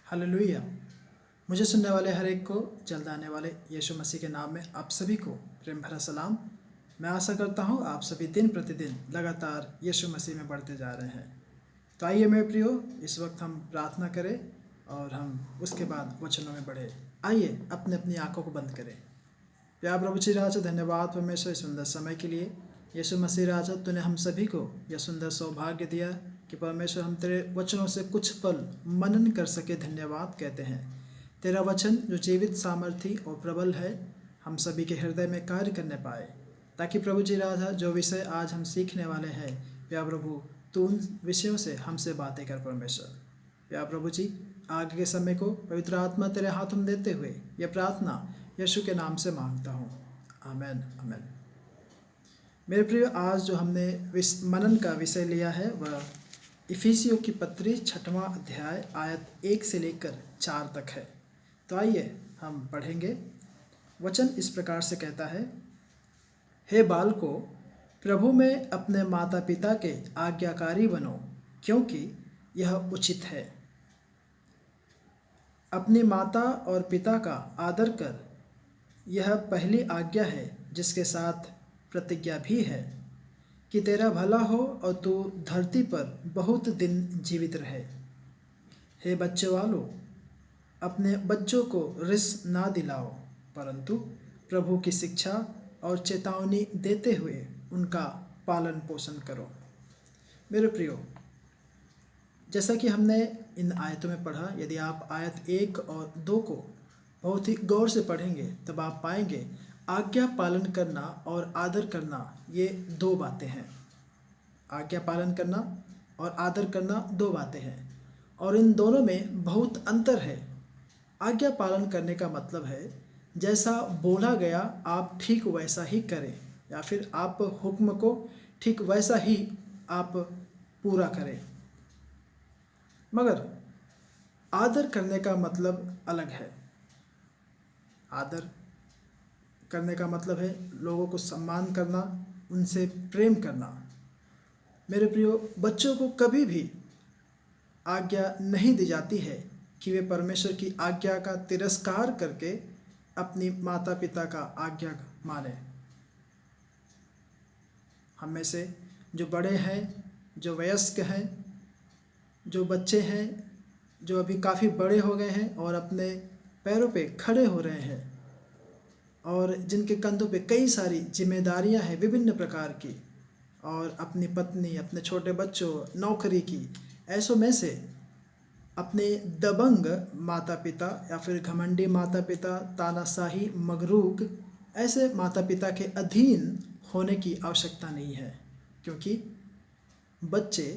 Hallelujah. मुझे सुनने वाले हर एक को जल्द आने वाले यीशु मसीह के नाम में आप सभी को प्रेम भरा सलाम। मैं आशा करता हूँ आप सभी दिन प्रतिदिन लगातार यीशु मसीह में बढ़ते जा रहे हैं। तो आइए मेरे प्रियो, इस वक्त हम प्रार्थना करें और हम उसके बाद वचनों में बढ़े। आइए अपने अपनी आंखों को बंद करें। प्यार प्रभु जी राजा, धन्यवाद परमेश्वर इस सुंदर समय के लिए। यीशु मसीह राजा, तूने हम सभी को यह सुंदर सौभाग्य दिया कि परमेश्वर हम तेरे वचनों से कुछ पल मनन कर सके। धन्यवाद कहते हैं। तेरा वचन जो जीवित, सामर्थी और प्रबल है, हम सभी के हृदय में कार्य करने पाए, ताकि प्रभु जी राजा जो विषय आज हम सीखने वाले हैं, प्यार प्रभु तू उन विषयों से हमसे बातें कर परमेश्वर। प्यार प्रभु जी, आगे के समय को पवित्र आत्मा तेरे हाथों में देते हुए यह प्रार्थना यीशु के नाम से मांगता हूँ, आमेन आमेन। मेरे प्रिय, आज जो हमने मनन का विषय लिया है वह इफिसियों की पत्री 6वां अध्याय आयत 1 से लेकर 4 तक है। तो आइए हम पढ़ेंगे। वचन इस प्रकार से कहता है, हे बालकों, प्रभु में अपने माता पिता के आज्ञाकारी बनो, क्योंकि यह उचित है। अपनी माता और पिता का आदर कर, यह पहली आज्ञा है, जिसके साथ प्रतिज्ञा भी है कि तेरा भला हो और तू धरती पर बहुत दिन जीवित रहे। हे बच्चे वालों, अपने बच्चों को रिस ना दिलाओ, परंतु प्रभु की शिक्षा और चेतावनी देते हुए उनका पालन पोषण करो। मेरे प्रियो, जैसा कि हमने इन आयतों में पढ़ा, यदि आप आयत 1 और 2 को बहुत ही गौर से पढ़ेंगे तब आप पाएंगे आज्ञा पालन करना और आदर करना, ये 2 बातें हैं। आज्ञा पालन करना और आदर करना 2 बातें हैं, और इन दोनों में बहुत अंतर है। आज्ञा पालन करने का मतलब है जैसा बोला गया आप ठीक वैसा ही करें, या फिर आप हुक्म को ठीक वैसा ही आप पूरा करें। मगर आदर करने का मतलब अलग है। आदर करने का मतलब है लोगों को सम्मान करना, उनसे प्रेम करना। मेरे प्रियो, बच्चों को कभी भी आज्ञा नहीं दी जाती है कि वे परमेश्वर की आज्ञा का तिरस्कार करके अपनी माता पिता का आज्ञा माने। हम में से जो बड़े हैं, जो वयस्क हैं, जो बच्चे हैं, जो अभी काफ़ी बड़े हो गए हैं और अपने पैरों पे खड़े हो रहे हैं, और जिनके कंधों पे कई सारी जिम्मेदारियां हैं विभिन्न प्रकार की, और अपनी पत्नी, अपने छोटे बच्चों, नौकरी की, ऐसों में से अपने दबंग माता पिता या फिर घमंडी माता पिता, तानाशाही, मगरूक, ऐसे माता पिता के अधीन होने की आवश्यकता नहीं है। क्योंकि बच्चे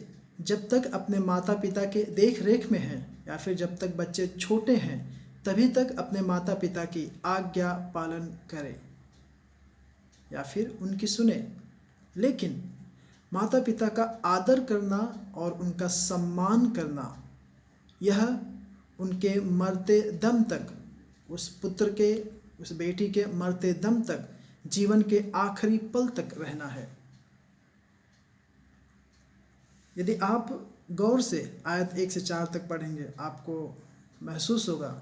जब तक अपने माता पिता के देख रेख में हैं, या फिर जब तक बच्चे छोटे हैं, तभी तक अपने माता पिता की आज्ञा पालन करें या फिर उनकी सुने। लेकिन माता पिता का आदर करना और उनका सम्मान करना, यह उनके मरते दम तक, उस पुत्र के, उस बेटी के मरते दम तक, जीवन के आखिरी पल तक रहना है। यदि आप गौर से आयत 1 से 4 तक पढ़ेंगे, आपको महसूस होगा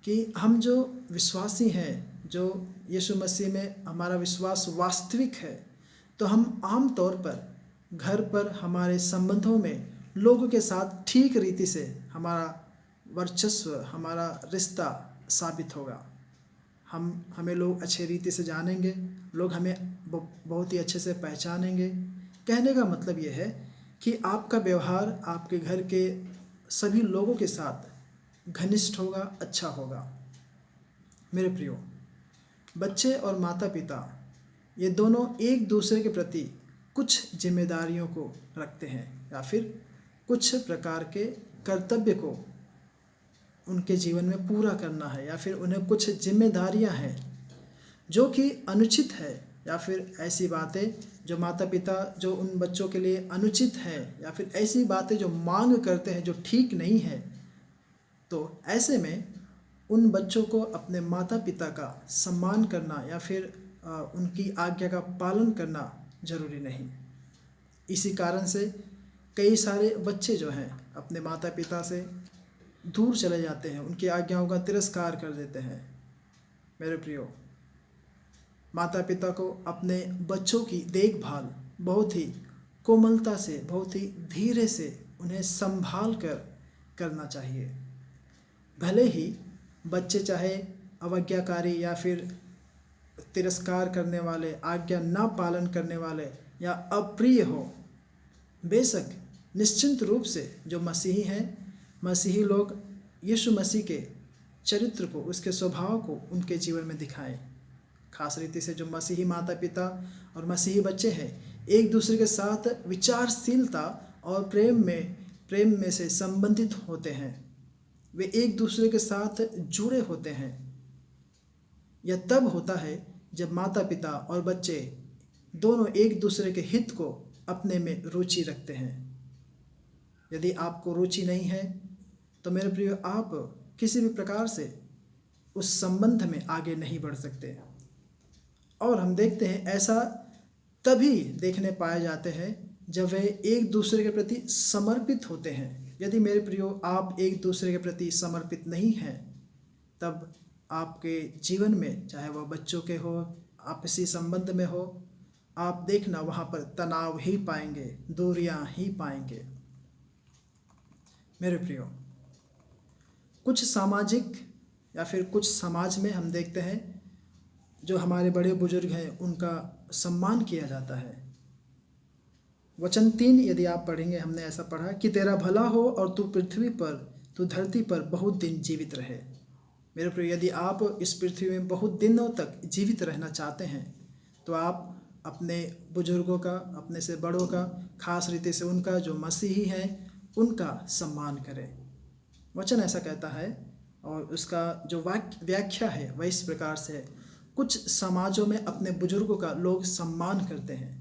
कि हम जो विश्वासी हैं, जो यीशु मसीह में हमारा विश्वास वास्तविक है, तो हम आम तौर पर घर पर, हमारे संबंधों में लोगों के साथ ठीक रीति से हमारा वर्चस्व, हमारा रिश्ता साबित होगा। हमें लोग अच्छे रीति से जानेंगे, लोग हमें बहुत ही अच्छे से पहचानेंगे। कहने का मतलब यह है कि आपका व्यवहार आपके घर के सभी लोगों के साथ घनिष्ठ होगा, अच्छा होगा। मेरे प्रियो, बच्चे और माता पिता ये दोनों एक दूसरे के प्रति कुछ जिम्मेदारियों को रखते हैं, या फिर कुछ प्रकार के कर्तव्य को उनके जीवन में पूरा करना है, या फिर उन्हें कुछ जिम्मेदारियां हैं जो कि अनुचित है, या फिर ऐसी बातें जो माता पिता जो उन बच्चों के लिए अनुचित है, या फिर ऐसी बातें जो मांग करते हैं जो ठीक नहीं है। तो ऐसे में उन बच्चों को अपने माता पिता का सम्मान करना या फिर उनकी आज्ञा का पालन करना जरूरी नहीं। इसी कारण से कई सारे बच्चे जो हैं अपने माता पिता से दूर चले जाते हैं, उनकी आज्ञाओं का तिरस्कार कर देते हैं। मेरे प्रियो, माता पिता को अपने बच्चों की देखभाल बहुत ही कोमलता से, बहुत ही धीरे से उन्हें संभाल कर करना चाहिए। भले ही बच्चे चाहे अवज्ञाकारी या फिर तिरस्कार करने वाले, आज्ञा ना पालन करने वाले या अप्रिय हो, बेशक निश्चिंत रूप से जो मसीही हैं, मसीही लोग यीशु मसीह के चरित्र को, उसके स्वभाव को उनके जीवन में दिखाएं। खास रीति से जो मसीही माता पिता और मसीही बच्चे हैं, एक दूसरे के साथ विचारशीलता और प्रेम में से संबंधित होते हैं। वे एक दूसरे के साथ जुड़े होते हैं। यह तब होता है जब माता पिता और बच्चे दोनों एक दूसरे के हित को अपने में रुचि रखते हैं। यदि आपको रुचि नहीं है तो मेरे प्रियो, आप किसी भी प्रकार से उस संबंध में आगे नहीं बढ़ सकते। और हम देखते हैं ऐसा तभी देखने पाए जाते हैं जब वे एक दूसरे के प्रति समर्पित होते हैं। यदि मेरे प्रियो आप एक दूसरे के प्रति समर्पित नहीं हैं, तब आपके जीवन में, चाहे वह बच्चों के हो, आपसी संबंध में हो, आप देखना वहाँ पर तनाव ही पाएंगे, दूरियां ही पाएंगे। मेरे प्रियो, कुछ सामाजिक या फिर कुछ समाज में हम देखते हैं जो हमारे बड़े बुजुर्ग हैं उनका सम्मान किया जाता है। वचन 3 यदि आप पढ़ेंगे, हमने ऐसा पढ़ा कि तेरा भला हो और तू धरती पर बहुत दिन जीवित रहे। मेरे प्रिय, यदि आप इस पृथ्वी में बहुत दिनों तक जीवित रहना चाहते हैं तो आप अपने बुजुर्गों का, अपने से बड़ों का, खास रीति से उनका जो मसीही हैं उनका सम्मान करें। वचन ऐसा कहता है और उसका जो व्याख्या है वह इस प्रकार से है। कुछ समाजों में अपने बुजुर्गों का लोग सम्मान करते हैं।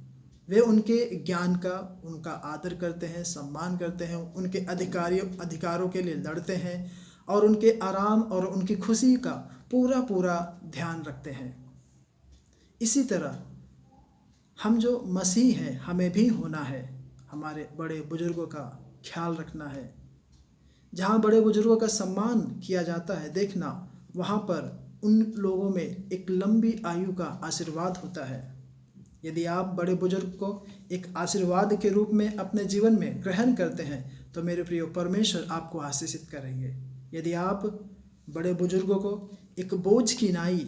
वे उनके ज्ञान का, उनका आदर करते हैं, सम्मान करते हैं, उनके अधिकारों के लिए लड़ते हैं और उनके आराम और उनकी खुशी का पूरा ध्यान रखते हैं। इसी तरह हम जो मसीह हैं, हमें भी होना है, हमारे बड़े बुजुर्गों का ख्याल रखना है। जहाँ बड़े बुजुर्गों का सम्मान किया जाता है, देखना वहाँ पर उन लोगों में एक लंबी आयु का आशीर्वाद होता है। यदि आप बड़े बुजुर्ग को एक आशीर्वाद के रूप में अपने जीवन में ग्रहण करते हैं तो मेरे प्रियो, परमेश्वर आपको आशीषित करेंगे। यदि आप बड़े बुजुर्गों को एक बोझ की नाई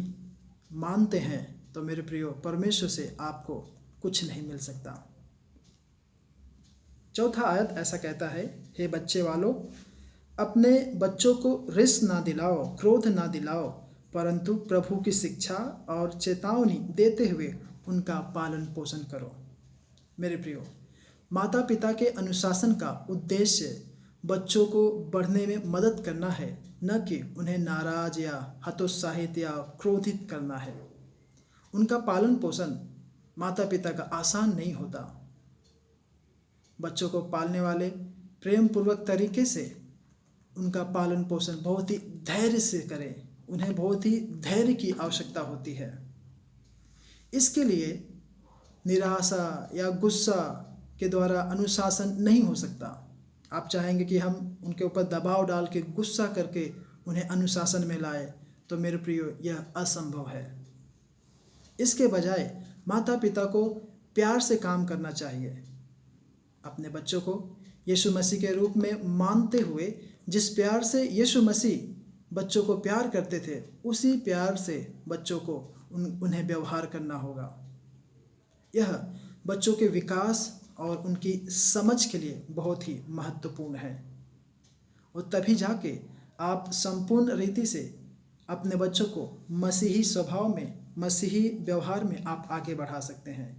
मानते हैं तो मेरे प्रियो, परमेश्वर से आपको कुछ नहीं मिल सकता। चौथा आयत ऐसा कहता है, हे बच्चे वालों, अपने बच्चों को रिस ना दिलाओ, क्रोध ना दिलाओ, परंतु प्रभु की शिक्षा और चेतावनी देते हुए उनका पालन पोषण करो। मेरे प्रियो, माता पिता के अनुशासन का उद्देश्य बच्चों को बढ़ने में मदद करना है, न कि उन्हें नाराज या हतोत्साहित या क्रोधित करना है। उनका पालन पोषण माता पिता का आसान नहीं होता। बच्चों को पालने वाले प्रेम पूर्वक तरीके से उनका पालन पोषण बहुत ही धैर्य से करें। उन्हें बहुत ही धैर्य की आवश्यकता होती है। इसके लिए निराशा या गुस्सा के द्वारा अनुशासन नहीं हो सकता। आप चाहेंगे कि हम उनके ऊपर दबाव डाल के, गुस्सा करके उन्हें अनुशासन में लाए, तो मेरे प्रियो, यह असंभव है। इसके बजाय माता पिता को प्यार से काम करना चाहिए। अपने बच्चों को यीशु मसीह के रूप में मानते हुए जिस प्यार से यीशु मसीह बच्चों को प्यार करते थे, उसी प्यार से बच्चों को उन्हें व्यवहार करना होगा। यह बच्चों के विकास और उनकी समझ के लिए बहुत ही महत्वपूर्ण है और तभी जाके आप संपूर्ण रीति से अपने बच्चों को मसीही स्वभाव में, मसीही व्यवहार में आप आगे बढ़ा सकते हैं।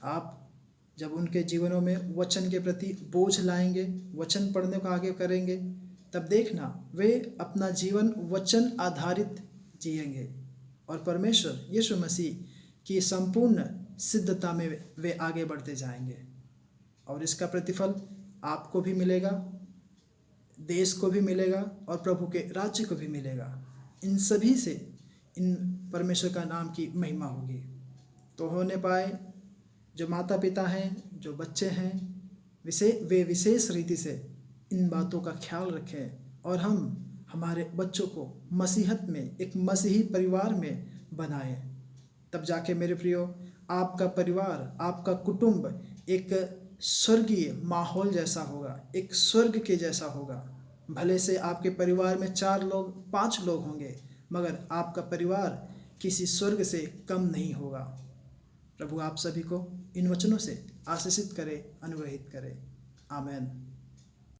आप जब उनके जीवनों में वचन के प्रति बोझ लाएंगे, वचन पढ़ने को आगे करेंगे, तब देखना वे अपना जीवन वचन आधारित जिएंगे और परमेश्वर यीशु मसीह की संपूर्ण सिद्धता में वे आगे बढ़ते जाएंगे और इसका प्रतिफल आपको भी मिलेगा, देश को भी मिलेगा और प्रभु के राज्य को भी मिलेगा। इन सभी से इन परमेश्वर का नाम की महिमा होगी। तो होने पाए जो माता पिता हैं, जो बच्चे हैं, वे विशेष रीति से इन बातों का ख्याल रखें और हम हमारे बच्चों को मसीहत में, एक मसीही परिवार में बनाएं। तब जाके मेरे प्रियो, आपका परिवार, आपका कुटुंब एक स्वर्गीय माहौल जैसा होगा, एक स्वर्ग के जैसा होगा। भले से आपके परिवार में 4 लोग, 5 लोग होंगे, मगर आपका परिवार किसी स्वर्ग से कम नहीं होगा। प्रभु आप सभी को इन वचनों से आशीषित करे, अनुग्रहित करे। आमेन।